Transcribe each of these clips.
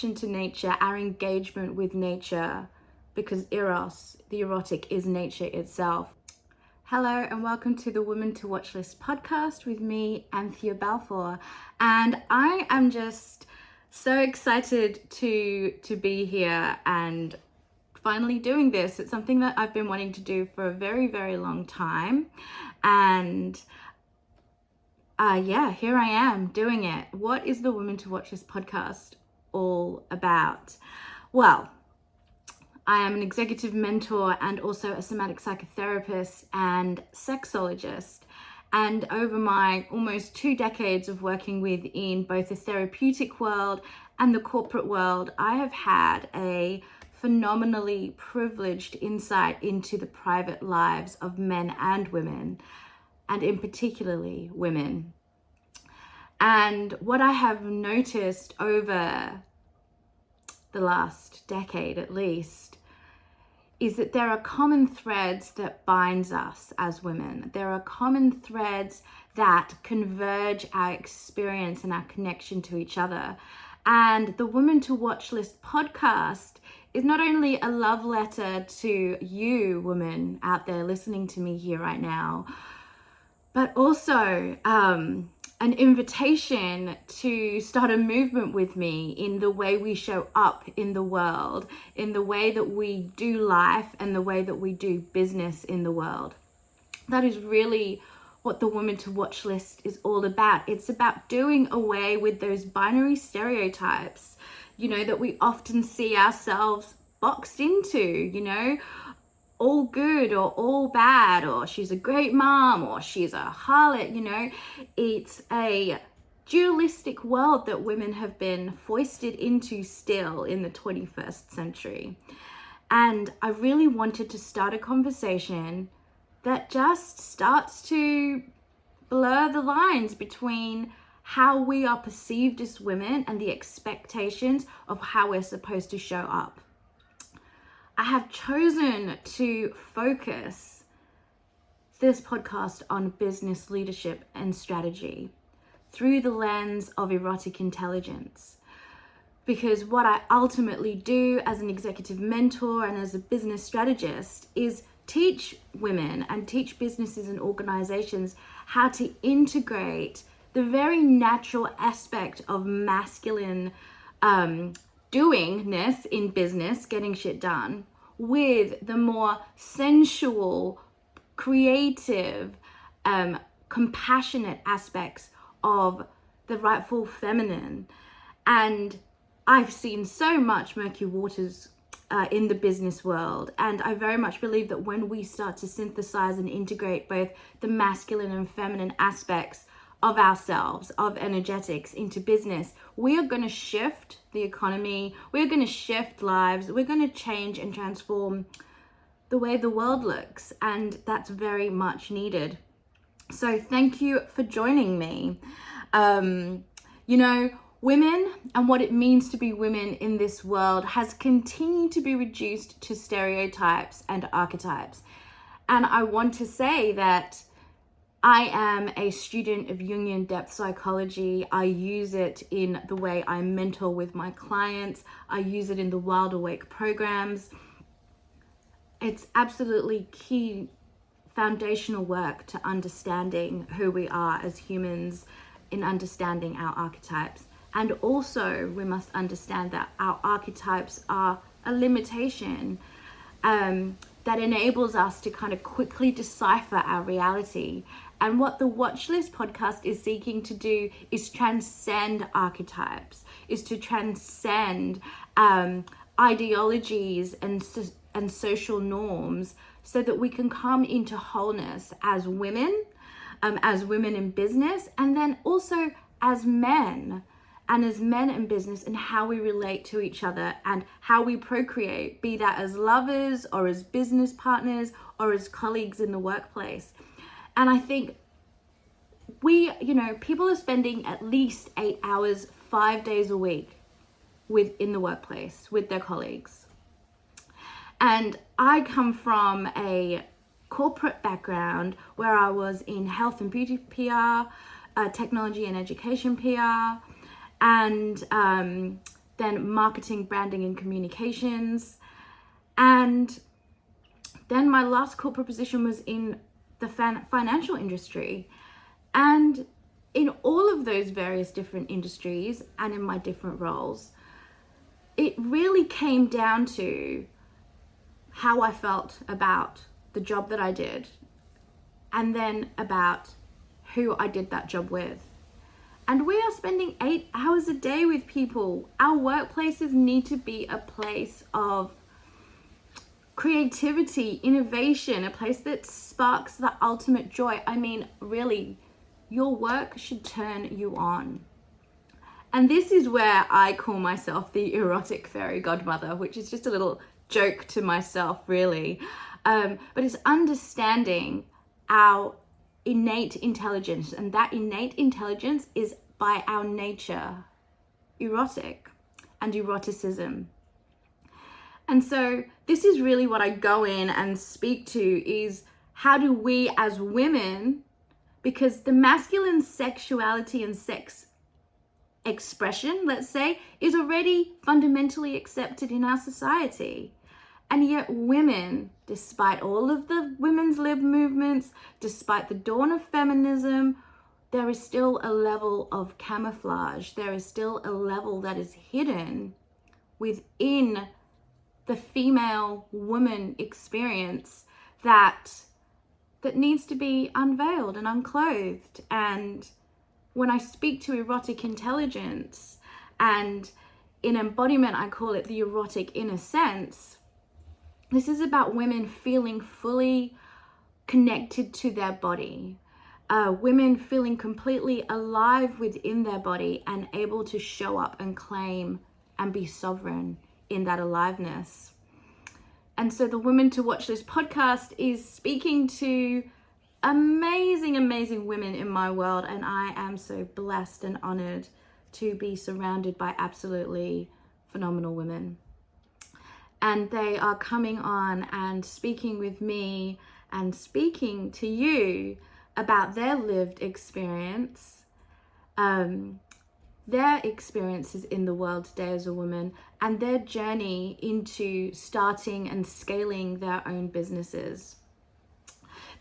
to nature, our engagement with nature, because eros, the erotic, is nature itself. Hello and welcome to the Women to Watch List podcast with me, Anthea Balfour. And I am just so excited to be here and finally doing this. It's something that I've been wanting to do for a very, very long time. And here I am doing it. What is the Women to Watch List podcast all about? Well, I am an executive mentor and also a somatic psychotherapist and sexologist. And over my almost 2 decades of working within both the therapeutic world and the corporate world, I have had a phenomenally privileged insight into the private lives of men and women, and in particularly women. And what I have noticed over the last decade at least is that there are common threads that binds us as women. There are common threads that converge our experience and our connection to each other. And the Women to Watch List podcast is not only a love letter to you women out there listening to me here right now, but also an invitation to start a movement with me in the way we show up in the world, in the way that we do life and the way that we do business in the world. That is really what the Women to Watch List is all about. It's about doing away with those binary stereotypes, that we often see ourselves boxed into, all good or all bad, or she's a great mom, or she's a harlot, It's a dualistic world that women have been foisted into still in the 21st century. And I really wanted to start a conversation that just starts to blur the lines between how we are perceived as women and the expectations of how we're supposed to show up. I have chosen to focus this podcast on business leadership and strategy through the lens of erotic intelligence. Because what I ultimately do as an executive mentor and as a business strategist is teach women and teach businesses and organizations how to integrate the very natural aspect of masculine doingness in business, getting shit done, with the more sensual, creative, compassionate aspects of the rightful feminine. And I've seen so much murky waters in the business world, and I very much believe that when we start to synthesize and integrate both the masculine and feminine aspects of ourselves, of energetics into business, we are going to shift the economy, we're going to shift lives, we're going to change and transform the way the world looks, and that's very much needed. So thank you for joining me. Women and what it means to be women in this world has continued to be reduced to stereotypes and archetypes. And I want to say that I am a student of Jungian depth psychology. I use it in the way I mentor with my clients. I use it in the Wild Awake programs. It's absolutely key foundational work to understanding who we are as humans, in understanding our archetypes. And also we must understand that our archetypes are a limitation that enables us to kind of quickly decipher our reality. And what the Watchlist podcast is seeking to do is transcend archetypes, is to transcend ideologies and social norms, so that we can come into wholeness as women in business, and then also as men. And as men in business, and how we relate to each other and how we procreate, be that as lovers or as business partners or as colleagues in the workplace. And I think people are spending at least 8 hours, 5 days a week in the workplace with their colleagues. And I come from a corporate background where I was in health and beauty PR, technology and education PR, and then marketing, branding, and communications. And then my last corporate position was in the financial industry. And in all of those various different industries and in my different roles, it really came down to how I felt about the job that I did, and then about who I did that job with. And we are spending 8 hours a day with people. Our workplaces need to be a place of creativity, innovation, a place that sparks the ultimate joy. I mean, really, your work should turn you on. And this is where I call myself the erotic fairy godmother, which is just a little joke to myself, really. But it's understanding our innate intelligence, and that innate intelligence is by our nature erotic and eroticism. And so this is really what I go in and speak to, is how do we as women, because the masculine sexuality and sex expression, let's say, is already fundamentally accepted in our society. And yet women, despite all of the women's lib movements, despite the dawn of feminism, there is still a level of camouflage. There is still a level that is hidden within the female woman experience that needs to be unveiled and unclothed. And when I speak to erotic intelligence, and in embodiment I call it the erotic inner sense, this is about women feeling fully connected to their body, women feeling completely alive within their body and able to show up and claim and be sovereign in that aliveness. And so the Women to Watch This podcast is speaking to amazing, amazing women in my world, and I am so blessed and honored to be surrounded by absolutely phenomenal women. And they are coming on and speaking with me and speaking to you about their lived experience, their experiences in the world today as a woman, and their journey into starting and scaling their own businesses.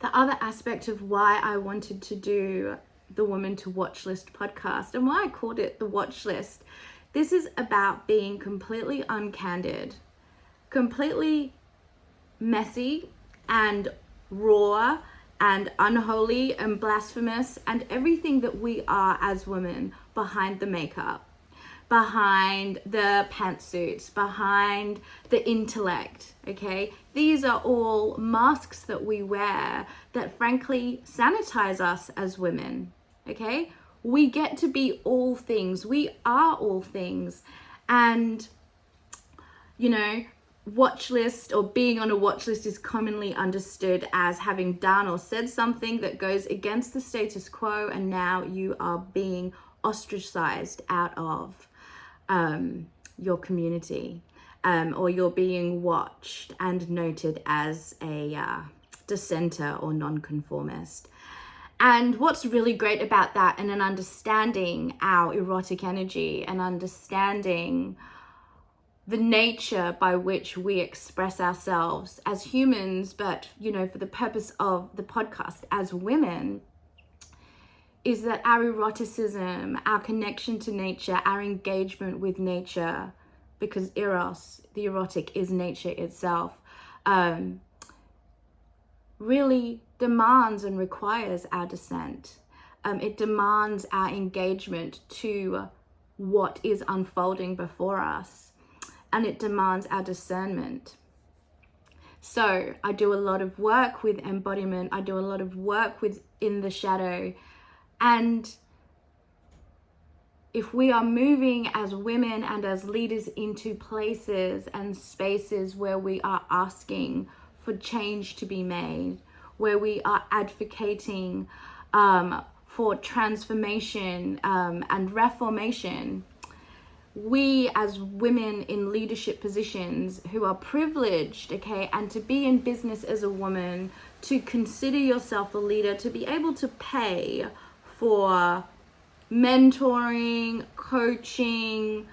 The other aspect of why I wanted to do the Women to Watch List podcast, and why I called it the Watch List, this is about being completely uncandid, completely messy and raw and unholy and blasphemous, and everything that we are as women behind the makeup, behind the pantsuits, behind the intellect, okay? These are all masks that we wear that frankly sanitize us as women, okay? We get to be all things. We are all things. And, you know, watch list or being on a watch list is commonly understood as having done or said something that goes against the status quo, and now you are being ostracized out of your community, or you're being watched and noted as a dissenter or nonconformist. And what's really great about that, and an understanding our erotic energy and understanding the nature by which we express ourselves as humans, but, you know, for the purpose of the podcast as women, is that our eroticism, our connection to nature, our engagement with nature, because eros, the erotic, is nature itself, really demands and requires our dissent. It demands our engagement to what is unfolding before us, and it demands our discernment. So I do a lot of work with embodiment. I do a lot of work with in the shadow. And if we are moving as women and as leaders into places and spaces where we are asking for change to be made, where we are advocating for transformation and reformation, we as women in leadership positions who are privileged, okay, and to be in business as a woman, to consider yourself a leader, to be able to pay for mentoring, coaching,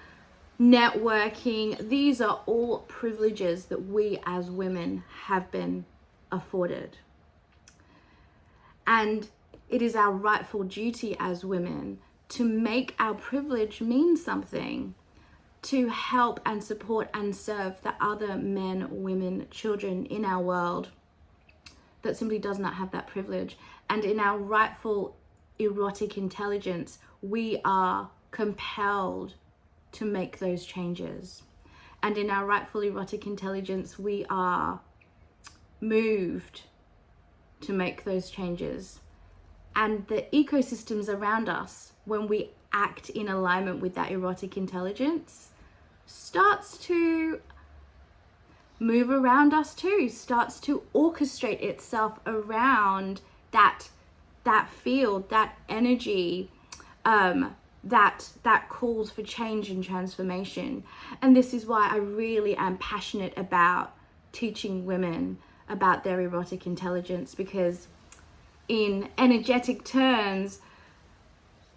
networking. These are all privileges that we as women have been afforded. And it is our rightful duty as women to make our privilege mean something, to help and support and serve the other men, women, children in our world that simply does not have that privilege. And in our rightful erotic intelligence, we are compelled to make those changes. And in our rightful erotic intelligence, we are moved to make those changes. And the ecosystems around us, when we act in alignment with that erotic intelligence, starts to move around us too, starts to orchestrate itself around that field, that energy, that calls for change and transformation. And this is why I really am passionate about teaching women about their erotic intelligence, because in energetic terms,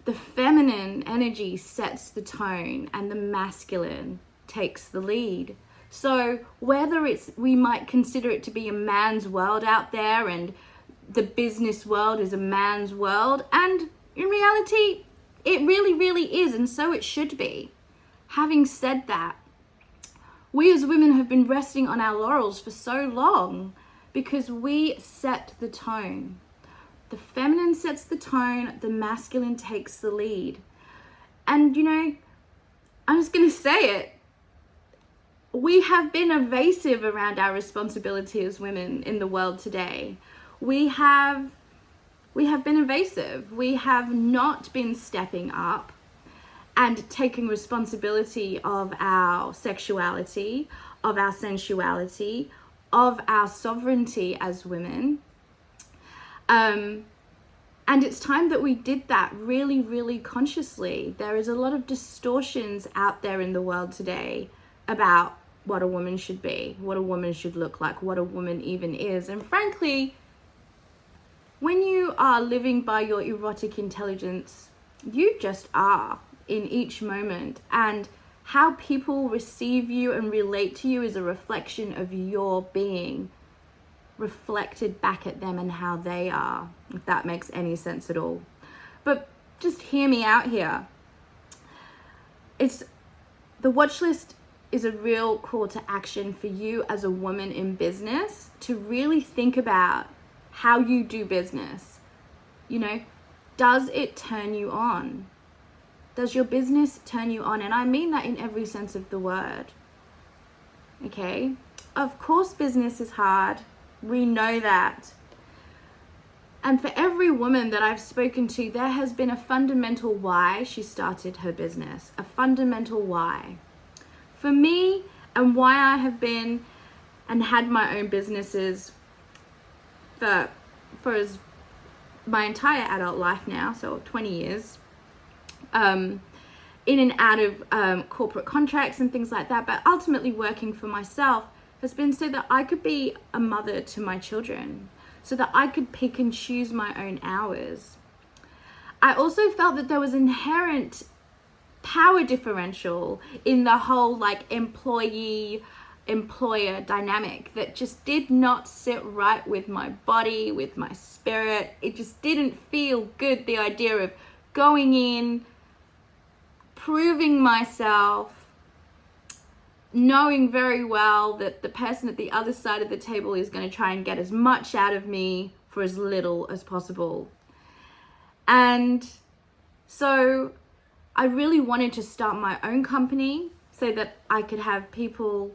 the feminine energy sets the tone and the masculine takes the lead. So whether we might consider it to be a man's world out there, and the business world is a man's world, and in reality, it really, really is, and so it should be. Having said that, we as women have been resting on our laurels for so long because we set the tone. The feminine sets the tone, the masculine takes the lead. And I'm just going to say it. We have been evasive around our responsibility as women in the world today. We have been evasive. We have not been stepping up and taking responsibility of our sexuality, of our sensuality, of our sovereignty as women. And it's time that we did that really, really consciously. There is a lot of distortions out there in the world today about what a woman should be, what a woman should look like, what a woman even is. And frankly, when you are living by your erotic intelligence, you just are in each moment. And how people receive you and relate to you is a reflection of your being reflected back at them and how they are, if that makes any sense at all. But just hear me out here. The watch list is a real call to action for you as a woman in business to really think about how you do business. Does it turn you on? Does your business turn you on? And I mean that in every sense of the word. Okay? Of course, business is hard. We know that. And for every woman that I've spoken to, there has been a fundamental why she started her business. A fundamental why. For me, and why I have been and had my own businesses for my entire adult life now, so 20 years, in and out of corporate contracts and things like that, but ultimately working for myself has been so that I could be a mother to my children, so that I could pick and choose my own hours. I also felt that there was inherent power differential in the whole employee-employer dynamic that just did not sit right with my body, with my spirit. It just didn't feel good, the idea of going in, proving myself, knowing very well that the person at the other side of the table is going to try and get as much out of me for as little as possible. And so I really wanted to start my own company so that I could have people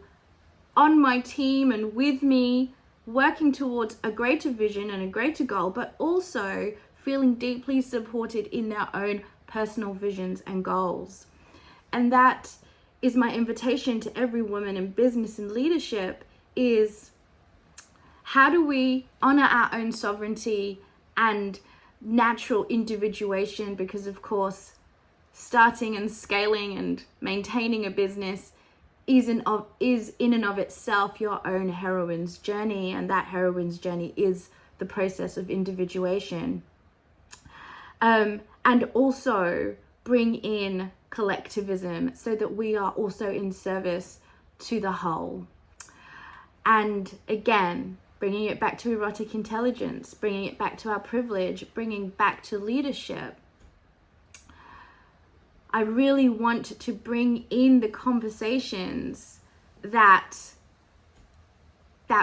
on my team and with me working towards a greater vision and a greater goal, but also feeling deeply supported in their own personal visions and goals. And that is my invitation to every woman in business and leadership, is how do we honor our own sovereignty and natural individuation? Because of course, starting and scaling and maintaining a business is in and of itself your own heroine's journey, and that heroine's journey is the process of individuation. And also bring in collectivism, so that we are also in service to the whole. And again, bringing it back to erotic intelligence, bringing it back to our privilege, bringing back to leadership. I really want to bring in the conversations that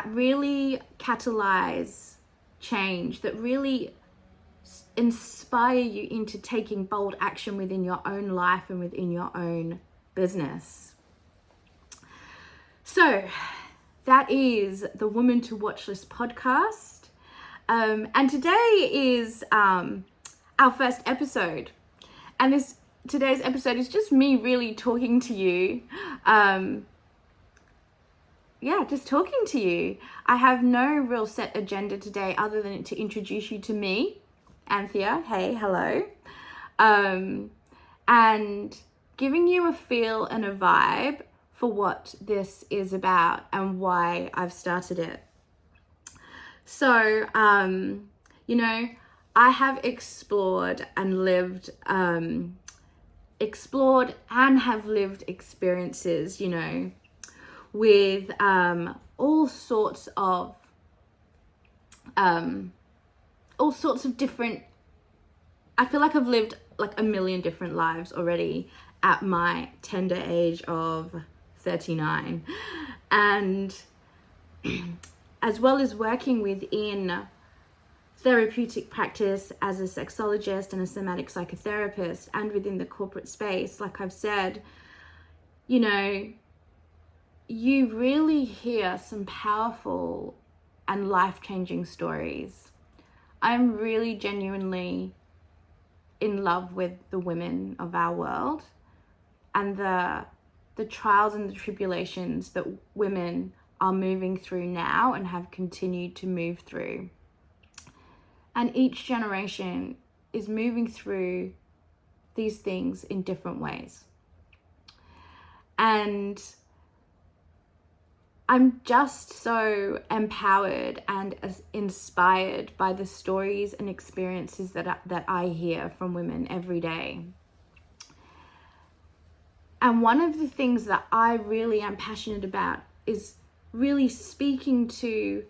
really catalyze change, that really inspire you into taking bold action within your own life and within your own business. So that is the Woman to Watch List podcast. And today is our first episode. And today's episode is just me really talking to you. Just talking to you. I have no real set agenda today other than to introduce you to me, Anthea. Hey, hello. And giving you a feel and a vibe for what this is about and why I've started it. So, I have explored and lived experiences, with all sorts of different, I feel like I've lived like a million different lives already at my tender age of 39. And as well as working within therapeutic practice as a sexologist and a somatic psychotherapist, and within the corporate space, like I've said, you really hear some powerful and life-changing stories. I'm really genuinely in love with the women of our world and the trials and the tribulations that women are moving through now and have continued to move through. And each generation is moving through these things in different ways. And I'm just so empowered and inspired by the stories and experiences that I hear from women every day. And one of the things that I really am passionate about is really speaking to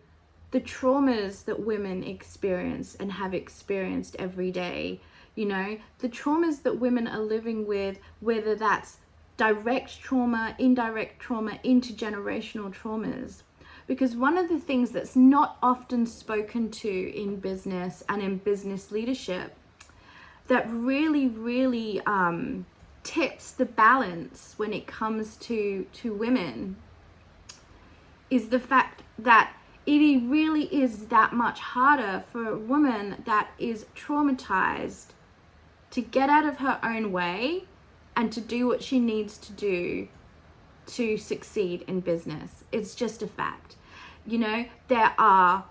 the traumas that women experience and have experienced every day. The traumas that women are living with, whether that's direct trauma, indirect trauma, intergenerational traumas. Because one of the things that's not often spoken to in business and in business leadership that really, really tips the balance when it comes to women is the fact that it really is that much harder for a woman that is traumatized to get out of her own way and to do what she needs to do to succeed in business. It's just a fact. There are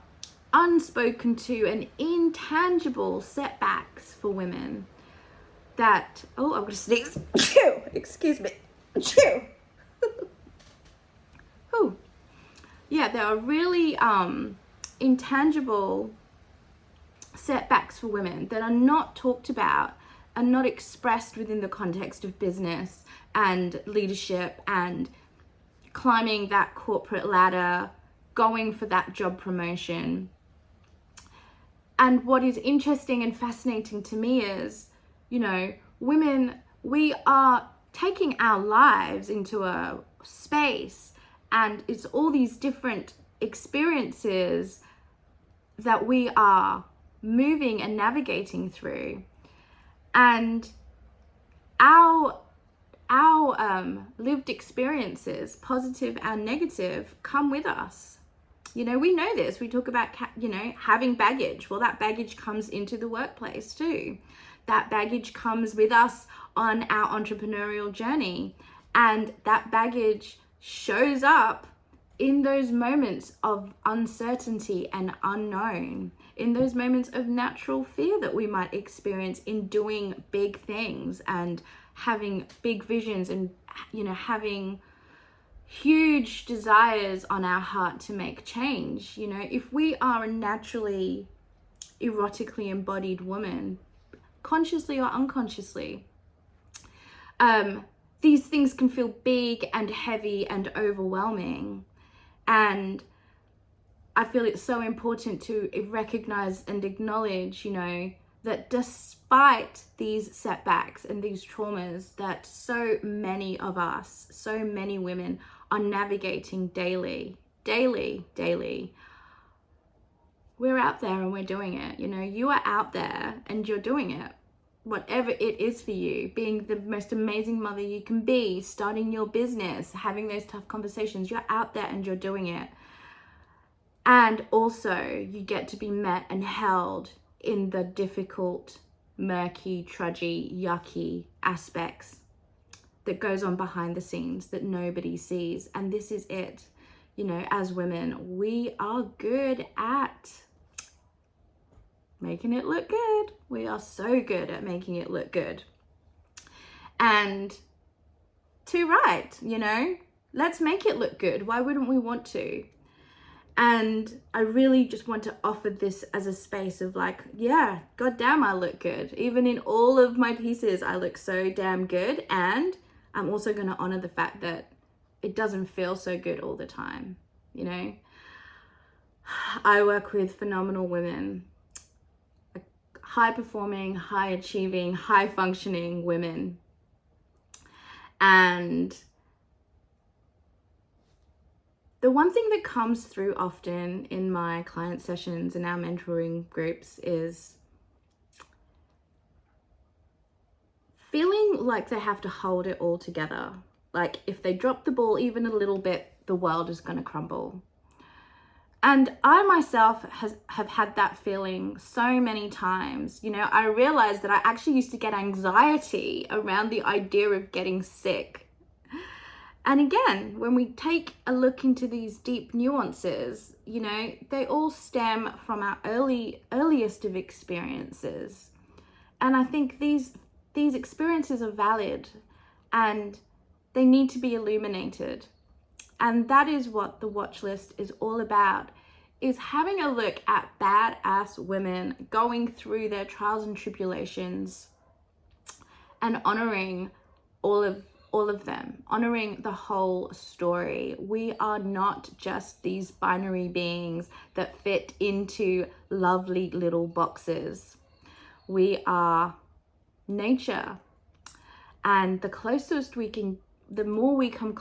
unspoken to and intangible setbacks for women that, I'm going to sneeze. Chew! Excuse me. Chew! Whew. Yeah, there are really intangible setbacks for women that are not talked about and not expressed within the context of business and leadership and climbing that corporate ladder, going for that job promotion. And what is interesting and fascinating to me is, women, we are taking our lives into a space, and it's all these different experiences that we are moving and navigating through. And our lived experiences, positive and negative, come with us. We know this. We talk about, having baggage. Well, that baggage comes into the workplace too. That baggage comes with us on our entrepreneurial journey. And that baggage shows up in those moments of uncertainty and unknown, in those moments of natural fear that we might experience in doing big things and having big visions and, having huge desires on our heart to make change. If we are a naturally erotically embodied woman, consciously or unconsciously, these things can feel big and heavy and overwhelming. And I feel it's so important to recognize and acknowledge, that despite these setbacks and these traumas that so many of us, so many women are navigating daily, we're out there and we're doing it. You are out there and you're doing it. Whatever it is for you, being the most amazing mother you can be, starting your business, having those tough conversations, you're out there and you're doing it. And also you get to be met and held in the difficult, murky, trudgy, yucky aspects that goes on behind the scenes that nobody sees. And this is it. As women, we are good at making it look good. We are so good at making it look good. And too right, let's make it look good. Why wouldn't we want to? And I really just want to offer this as a space of yeah, goddamn, I look good. Even in all of my pieces, I look so damn good. And I'm also going to honor the fact that it doesn't feel so good all the time. I work with phenomenal women, high performing, high achieving, high functioning women. And the one thing that comes through often in my client sessions and our mentoring groups is feeling like they have to hold it all together. Like if they drop the ball even a little bit, the world is going to crumble. And I myself have had that feeling so many times. I realized that I actually used to get anxiety around the idea of getting sick. And again, when we take a look into these deep nuances, they all stem from our earliest of experiences. And I think these experiences are valid and they need to be illuminated. And that is what the watch list is all about, is having a look at badass women going through their trials and tribulations and honoring all of them, honoring the whole story. We are not just these binary beings that fit into lovely little boxes. We are nature. And the more we come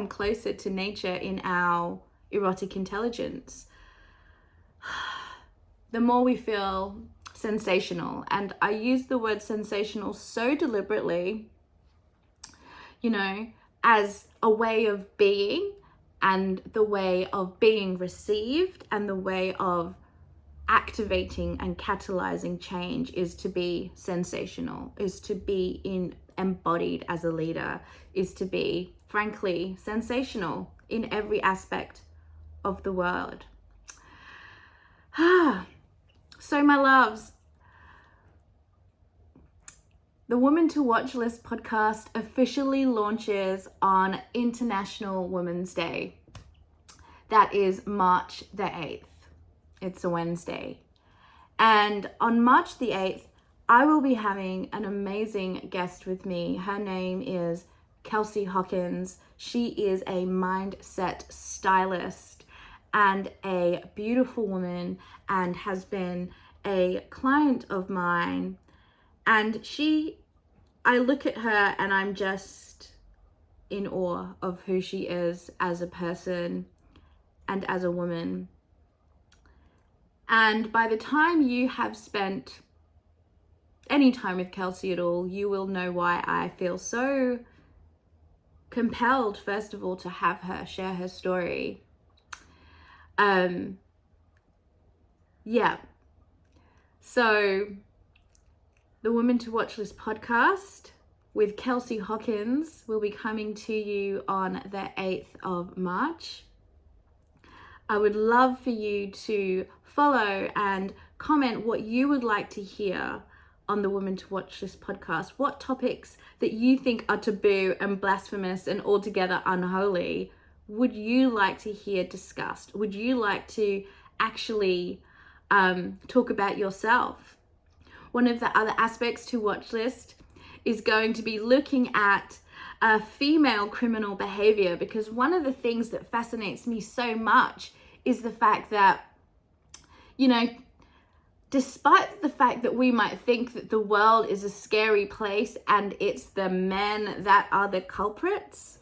closer to nature in our erotic intelligence, the more we feel sensational. And I use the word sensational so deliberately, as a way of being, and the way of being received, and the way of activating and catalyzing change is to be sensational, is to be embodied as a leader, is to be, frankly, sensational in every aspect of the world. So my loves, the Woman to Watch List podcast officially launches on International Women's Day. That is March the 8th. It's a Wednesday. And on March the 8th, I will be having an amazing guest with me. Her name is Kelsey Hawkins. She is a mindset stylist and a beautiful woman and has been a client of mine. And I look at her and I'm just in awe of who she is as a person and as a woman. And by the time you have spent any time with Kelsey at all, you will know why I feel so compelled, first of all, to have her share her story. So the Women to Watch List podcast with Kelsey Hawkins will be coming to you on the 8th of March. I would love for you to follow and comment what you would like to hear on the Women to Watch This podcast. What topics that you think are taboo and blasphemous and altogether unholy would you like to hear discussed? Would you like to actually talk about yourself? One of the other aspects to Watch List is going to be looking at female criminal behavior, because one of the things that fascinates me so much is the fact that, you know, despite the fact that we might think that the world is a scary place and it's the men that are the culprits,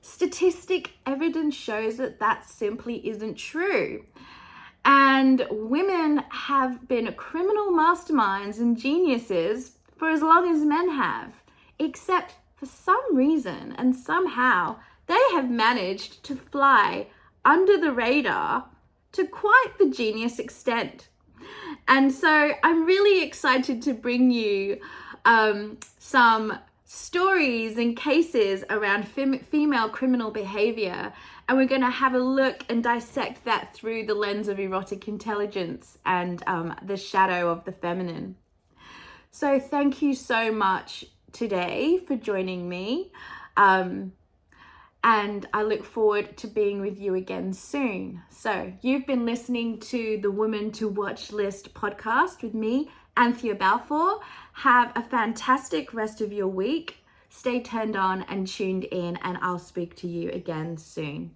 statistic evidence shows that that simply isn't true. And women have been criminal masterminds and geniuses for as long as men have, except for some reason and somehow they have managed to fly under the radar to quite the genius extent. And so I'm really excited to bring you some stories and cases around female criminal behavior, and we're going to have a look and dissect that through the lens of erotic intelligence and the shadow of the feminine. So thank you so much today for joining me, and I look forward to being with you again soon. So you've been listening to the Woman to Watch List podcast with me, Anthea Balfour. Have a fantastic rest of your week. Stay turned on and tuned in, and I'll speak to you again soon.